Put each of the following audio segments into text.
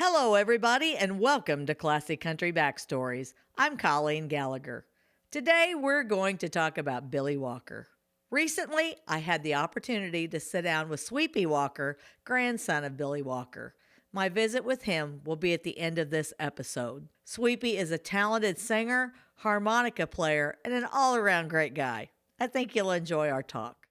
Hello, everybody, and welcome to Classic Country Backstories. I'm Colleen Gallagher. Today, we're going to talk about Billy Walker. Recently, I had the opportunity to sit down with Sweepy Walker, grandson of Billy Walker. My visit with him will be at the end of this episode. Sweepy is a talented singer, harmonica player, and an all-around great guy. I think you'll enjoy our talk.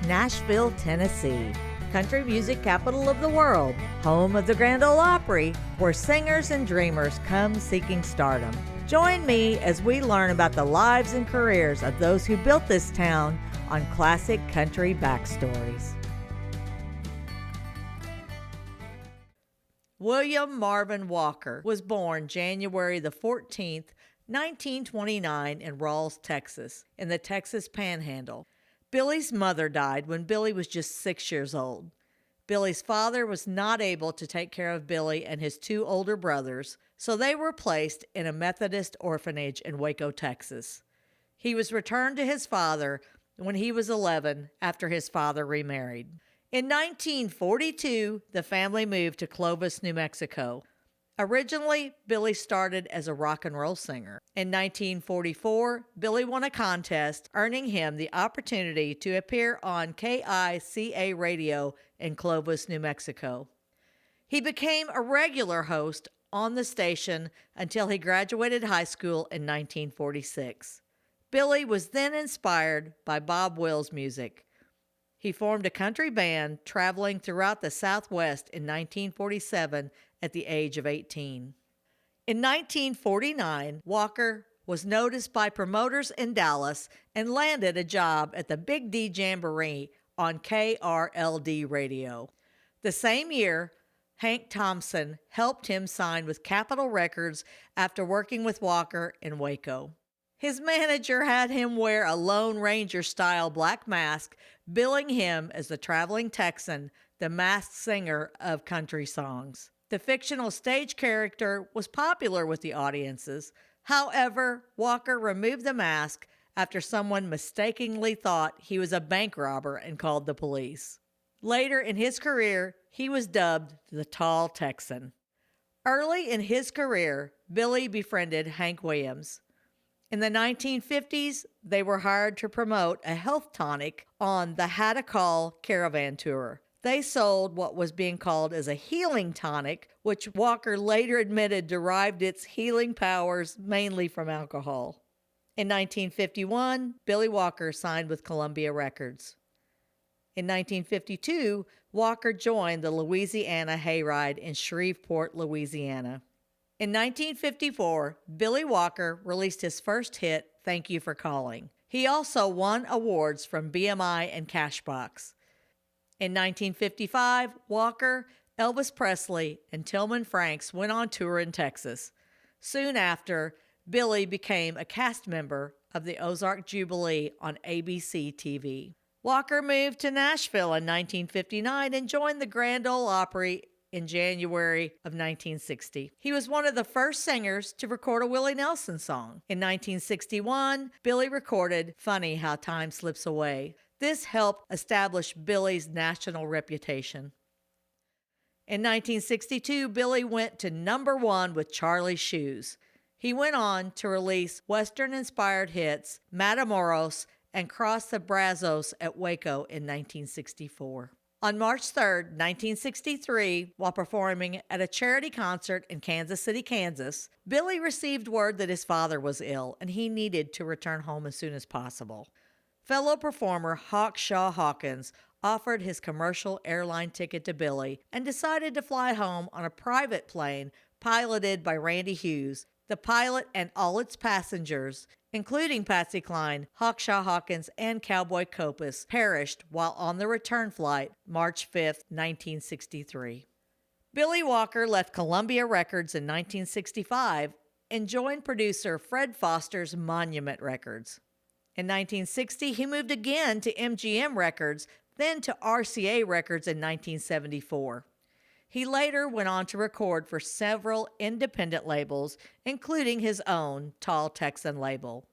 Nashville, Tennessee, country music capital of the world, home of the Grand Ole Opry, where singers and dreamers come seeking stardom. Join me as we learn about the lives and careers of those who built this town on Classic Country Backstories. William Marvin Walker was born January the 14th, 1929 in Rawls, Texas, in the Texas Panhandle. Billy's mother died when Billy was just 6 years old. Billy's father was not able to take care of Billy and his two older brothers, so they were placed in a Methodist orphanage in Waco, Texas. He was returned to his father when he was 11 after his father remarried. In 1942, the family moved to Clovis, New Mexico. Originally, Billy started as a rock and roll singer. In 1944, Billy won a contest, earning him the opportunity to appear on KICA radio in Clovis, New Mexico. He became a regular host on the station until he graduated high school in 1946. Billy was then inspired by Bob Wills' music. He formed a country band traveling throughout the Southwest in 1947 at the age of 18. In 1949, Walker was noticed by promoters in Dallas and landed a job at the Big D Jamboree on KRLD radio. The same year, Hank Thompson helped him sign with Capitol Records after working with Walker in Waco. His manager had him wear a Lone Ranger-style black mask, billing him as the traveling Texan, the masked singer of country songs. The fictional stage character was popular with the audiences. However, Walker removed the mask after someone mistakenly thought he was a bank robber and called the police. Later in his career, he was dubbed the Tall Texan. Early in his career, Billy befriended Hank Williams. In the 1950s, they were hired to promote a health tonic on the Had a Call Caravan Tour. They sold what was being called as a healing tonic, which Walker later admitted derived its healing powers mainly from alcohol. In 1951, Billy Walker signed with Columbia Records. In 1952, Walker joined the Louisiana Hayride in Shreveport, Louisiana. In 1954, Billy Walker released his first hit, Thank You for Calling. He also won awards from BMI and Cashbox. In 1955, Walker, Elvis Presley, and Tillman Franks went on tour in Texas. Soon after, Billy became a cast member of the Ozark Jubilee on ABC TV. Walker moved to Nashville in 1959 and joined the Grand Ole Opry in January of 1960. He was one of the first singers to record a Willie Nelson song. In 1961, Billy recorded Funny How Time Slips Away. This helped establish Billy's national reputation. In 1962, Billy went to number 1 with Charlie's Shoes. He went on to release Western-inspired hits Matamoros and Cross the Brazos at Waco in 1964. On March 3, 1963, while performing at a charity concert in Kansas City, Kansas, Billy received word that his father was ill and he needed to return home as soon as possible. Fellow performer Hawkshaw Hawkins offered his commercial airline ticket to Billy and decided to fly home on a private plane piloted by Randy Hughes. The pilot and all its passengers, including Patsy Cline, Hawkshaw Hawkins, and Cowboy Copas, perished while on the return flight March 5, 1963. Billy Walker left Columbia Records in 1965 and joined producer Fred Foster's Monument Records. In 1960, he moved again to MGM Records, then to RCA Records in 1974. He later went on to record for several independent labels, including his own Tall Texan label.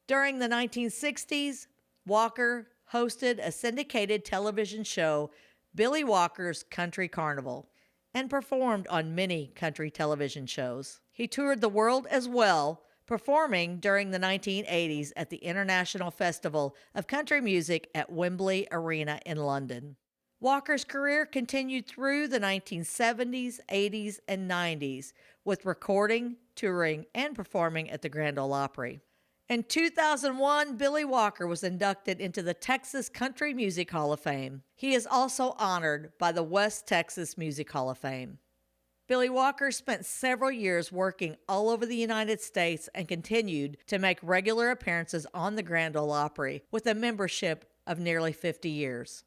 During the 1960s, Walker hosted a syndicated television show, Billy Walker's Country Carnival. and performed on many country television shows. He toured the world as well, performing during the 1980s at the International Festival of Country Music at Wembley Arena in London. Walker's career continued through the 1970s, 80s, and 90s with recording, touring, and performing at the Grand Ole Opry. In 2001, Billy Walker was inducted into the Texas Country Music Hall of Fame. He is also honored by the West Texas Music Hall of Fame. Billy Walker spent several years working all over the United States and continued to make regular appearances on the Grand Ole Opry with a membership of nearly 50 years.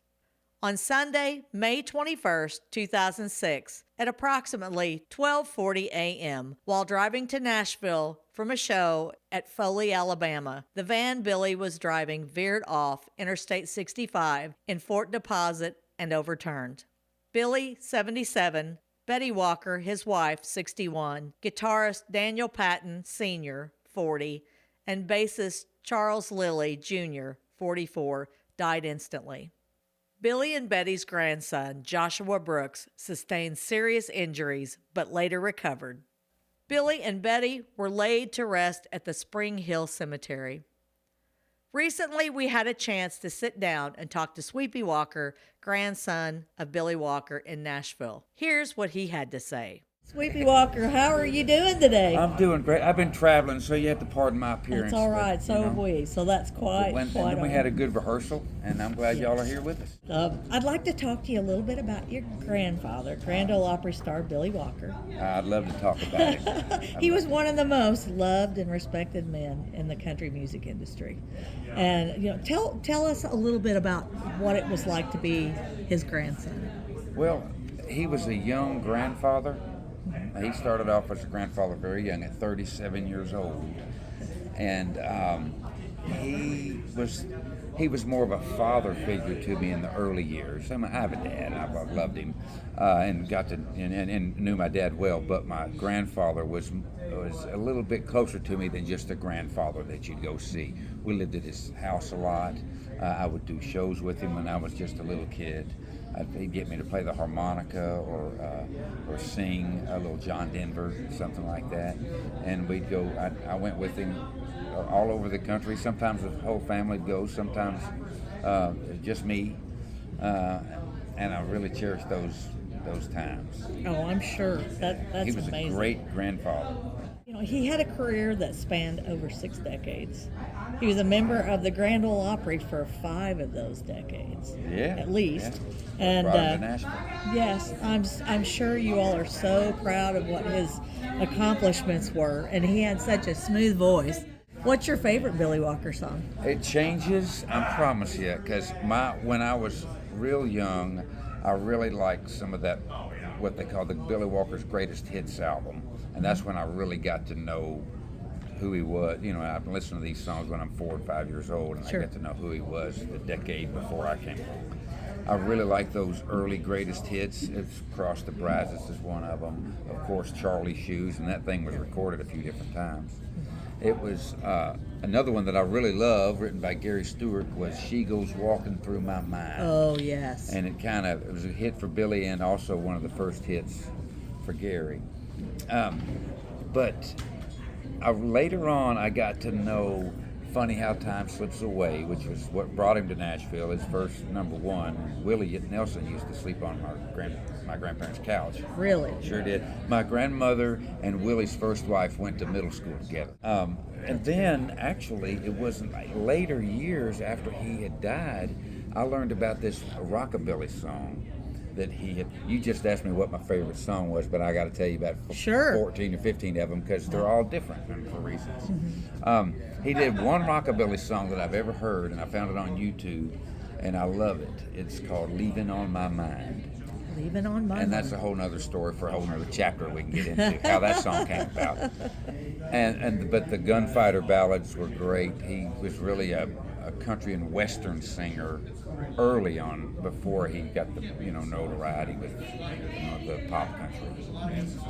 On Sunday, May 21st, 2006, at approximately 12:40 a.m., while driving to Nashville from a show at Foley, Alabama, the van Billy was driving veered off Interstate 65 in Fort Deposit and overturned. Billy, 77, Betty Walker, his wife, 61, guitarist Daniel Patton, Sr., 40, and bassist Charles Lilly, Jr., 44, died instantly. Billy and Betty's grandson, Joshua Brooks, sustained serious injuries but later recovered. Billy and Betty were laid to rest at the Spring Hill Cemetery. Recently, we had a chance to sit down and talk to Sweepy Walker, grandson of Billy Walker, in Nashville. Here's what he had to say. Sweepy Walker, how are you doing today? I'm doing great. I've been traveling, so you have to pardon my appearance. That's all right. So have we. So that's quite and we had a good rehearsal, and I'm glad y'all are here with us. I'd like to talk to you a little bit about your grandfather, Grand Ole Opry star Billy Walker. I'd love to talk about it. He was one of the most loved and respected men in the country music industry. And tell us a little bit about what it was like to be his grandson. Well, he was a young grandfather. He started off as a grandfather very young, at 37 years old, and he was more of a father figure to me in the early years. I have a dad, and I've loved him, and knew my dad well. But my grandfather was a little bit closer to me than just a grandfather that you'd go see. We lived at his house a lot. I would do shows with him when I was just a little kid. He'd get me to play the harmonica or sing a little John Denver, something like that. And we'd go, I went with him all over the country. Sometimes the whole family would go, sometimes just me. And I really cherish those times. Oh, I'm sure. That's amazing. He was a great grandfather. He had a career that spanned over 6 decades. He was a member of the Grand Ole Opry for 5 of those decades, at least. Yeah. And yes, I'm sure you all are so proud of what his accomplishments were, and he had such a smooth voice. What's your favorite Billy Walker song? It changes, I promise you, because when I was real young, I really liked some of that, what they call the Billy Walker's Greatest Hits album. And that's when I really got to know who he was. I've been listening to these songs when I'm 4 and 5 years old, and Sure. I got to know who he was the decade before I came along. I really like those early greatest hits. It's Cross the Brazos is one of them. Of course, Charlie's Shoes, and that thing was recorded a few different times. It was another one that I really love, written by Gary Stewart, was She Goes Walking Through My Mind. Oh, yes. And it was a hit for Billy and also one of the first hits for Gary. But later on, I got to know Funny How Time Slips Away, which was what brought him to Nashville, his first number one. Willie Nelson used to sleep on my grandparents' couch. Really? Sure did. My grandmother and Willie's first wife went to middle school together. And then, actually, it wasn't like later years after he had died, I learned about this rockabilly song that he had. You just asked me what my favorite song was, but I got to tell you about 14 or 15 of them because they're all different for reasons. He did one rockabilly song that I've ever heard, and I found it on YouTube, and I love it. It's called "Leaving on My Mind." Leaving on my And mind. that's a whole nother story for a whole nother chapter we can get into, how that song came about. But the gunfighter ballads were great. He was really a a country and western singer early on before he got the notoriety with the pop country.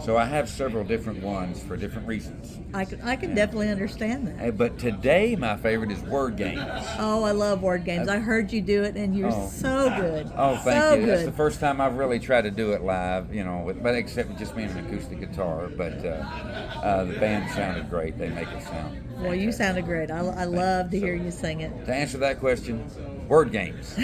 So I have several different ones for different reasons. I can definitely understand that. But today my favorite is word games. Oh, I love word games. I heard you do it, and you're so good. Oh, thank so you. Good. That's the first time I've really tried to do it live, but except just being an acoustic guitar. But the band sounded great. They make it sound. Well, you sounded great. I love to hear you sing it. To answer that question, word games.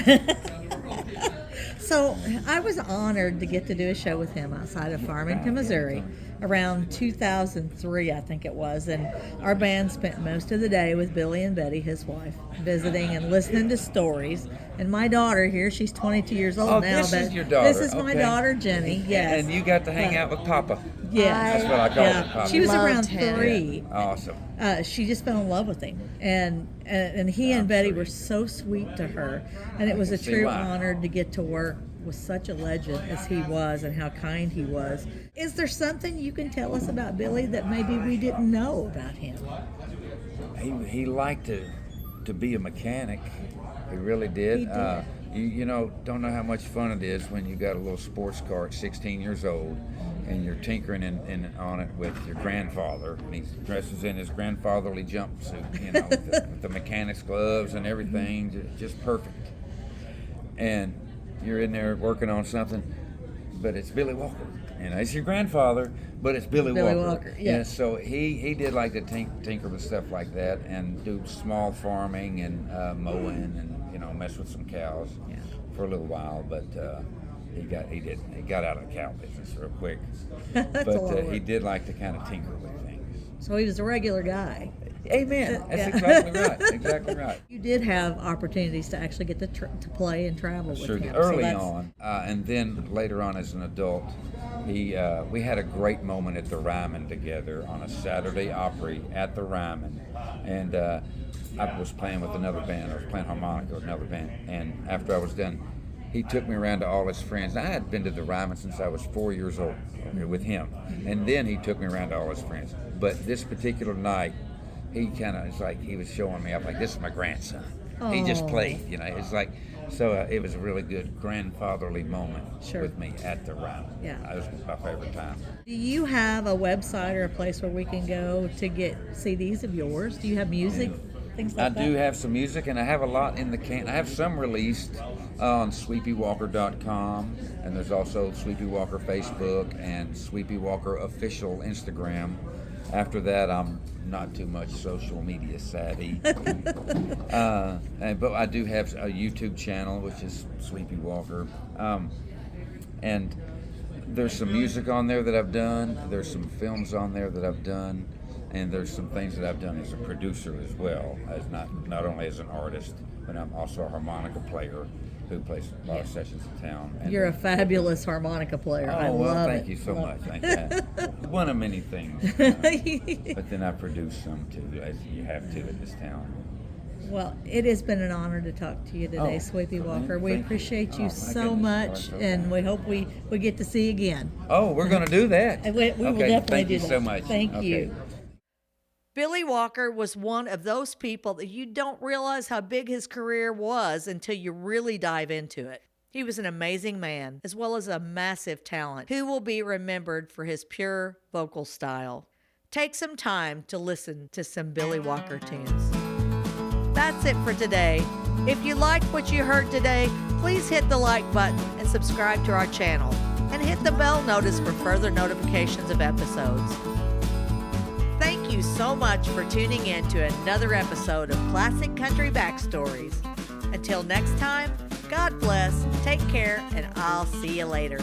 So I was honored to get to do a show with him outside of Farmington, Missouri, around 2003, I think it was. And our band spent most of the day with Billy and Betty, his wife, visiting and listening to stories. And my daughter here, she's 22 years old now. This is your daughter. This is my daughter, Jenny. Yes. And you got to hang out with Papa. Yeah, that's what I call it. Papa. She was Loved around him. 3. Yeah. Awesome. She just fell in love with him, and he and Betty were so sweet to her, and it was a see true why. honor to get to work with such a legend as he was and how kind he was. Is there something you can tell us about Billy that maybe we didn't know about him? He liked to be a mechanic. He really did. He did. You don't know how much fun it is when you got a little sports car at 16 years old and you're tinkering on it with your grandfather, and he dresses in his grandfatherly jumpsuit, with the mechanic's gloves and everything, just perfect. And you're in there working on something, but it's Billy Walker. It's your grandfather, but it's Billy Walker. Yeah. And so he did like to tinker with stuff like that and do small farming and mowing and mess with some cows for a little while. But he got out of the cow business real quick. But he did like to kind of tinker with things. So he was a regular guy. Amen. That's exactly right. Exactly right. You did have opportunities to actually get to play and travel with Sure him. did. Early on, and then later on as an adult, we had a great moment at the Ryman together on a Saturday Opry at the Ryman, and I was playing with another band. I was playing harmonica with another band, and after I was done, he took me around to all his friends. I had been to the Ryman since I was 4 years old with him, and then he took me around to all his friends. But this particular night, it's like he was showing me up, like, this is my grandson. He just played, it's like, so it was a really good grandfatherly moment with me at the Ryman. Yeah. That was my favorite time. Do you have a website or a place where we can go to get CDs of yours? Do you have music, things like that? I do have some music, and I have a lot in the can. I have some released on sweepywalker.com, and there's also Sweepy Walker Facebook and Sweepy Walker official Instagram. After that, I'm not too much social media savvy. But I do have a YouTube channel, which is Sweepy Walker. And there's some music on there that I've done. There's some films on there that I've done. And there's some things that I've done as a producer as well, as not only as an artist, but I'm also a harmonica player who plays a lot of sessions in town. And You're a fabulous harmonica player. I love thank it. you so much. Thank you. One of many things. But then I produce some too, as you have to in this town. Well, it has been an honor to talk to you today, Sweepy Walker. We appreciate you so much, and we hope we get to see you again. Oh, we're going to do that. We will definitely do that. Thank you so much. Thank you. Billy Walker was one of those people that you don't realize how big his career was until you really dive into it. He was an amazing man, as well as a massive talent, who will be remembered for his pure vocal style. Take some time to listen to some Billy Walker tunes. That's it for today. If you liked what you heard today, please hit the like button and subscribe to our channel, and hit the bell notice for further notifications of episodes. Thank you so much for tuning in to another episode of Classic Country Backstories. Until next time, God bless, take care, and I'll see you later.